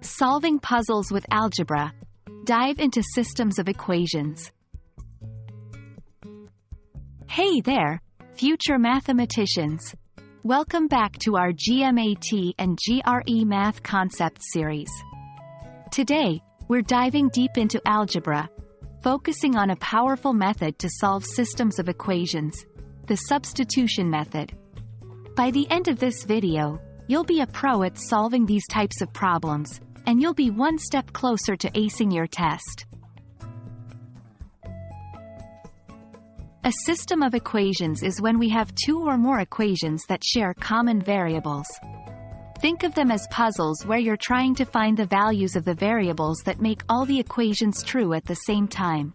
Solving puzzles with algebra. Dive into systems of equations. Hey there, future mathematicians. Welcome back to our GMAT and GRE Math Concepts series. Today, we're diving deep into algebra, focusing on a powerful method to solve systems of equations, the substitution method. By the end of this video, you'll be a pro at solving these types of problems, and you'll be one step closer to acing your test. A system of equations is when we have two or more equations that share common variables. Think of them as puzzles where you're trying to find the values of the variables that make all the equations true at the same time.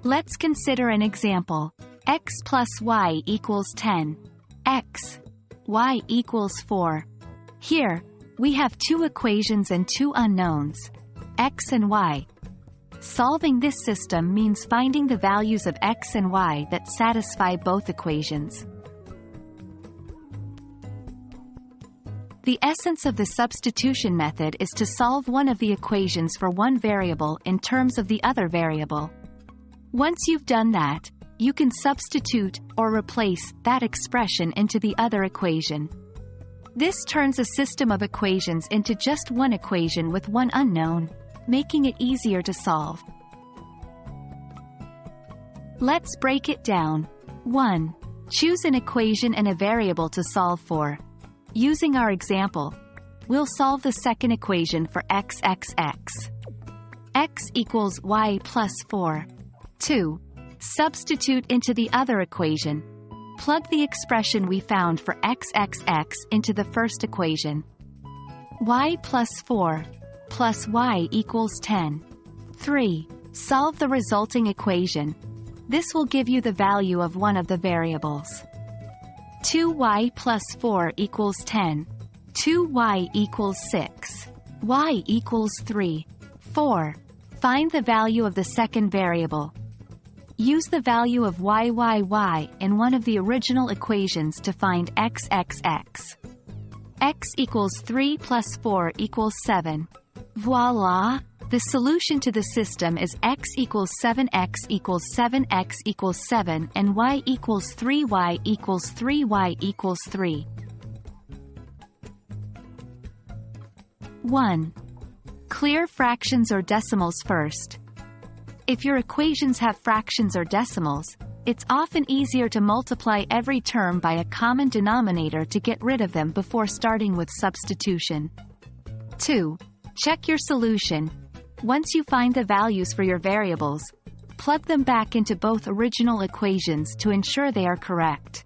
Let's consider an example. X plus y equals 10. X. Y equals 4. Here, we have two equations and two unknowns, x and y. Solving this system means finding the values of x and y that satisfy both equations. The essence of the substitution method is to solve one of the equations for one variable in terms of the other variable. Once you've done that, you can substitute, or replace, that expression into the other equation. This turns a system of equations into just one equation with one unknown, making it easier to solve. Let's break it down. 1. Choose an equation and a variable to solve for. Using our example, we'll solve the second equation for x equals y plus 4. 2. Substitute into the other equation. Plug the expression we found for x into the first equation. Y plus 4 plus y equals 10. 3. Solve the resulting equation. This will give you the value of one of the variables. 2y plus 4 equals 10. 2y equals 6. Y equals 3. 4. Find the value of the second variable. Use the value of y in one of the original equations to find x. X equals 3 plus 4 equals 7. Voila! The solution to the system is x equals 7, x equals 7, x equals 7, and y equals 3, y equals 3, y equals 3. 1. Clear fractions or decimals first. If your equations have fractions or decimals, it's often easier to multiply every term by a common denominator to get rid of them before starting with substitution. 2. Check your solution. Once you find the values for your variables, plug them back into both original equations to ensure they are correct.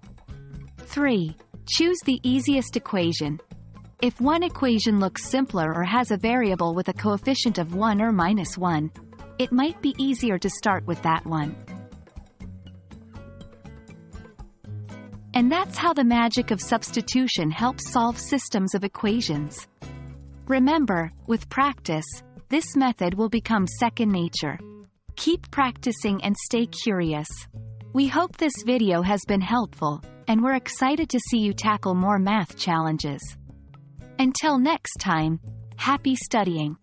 3. Choose the easiest equation. If one equation looks simpler or has a variable with a coefficient of 1 or minus 1, it might be easier to start with that one. And that's how the magic of substitution helps solve systems of equations. Remember, with practice, this method will become second nature. Keep practicing and stay curious. We hope this video has been helpful, and we're excited to see you tackle more math challenges. Until next time, happy studying!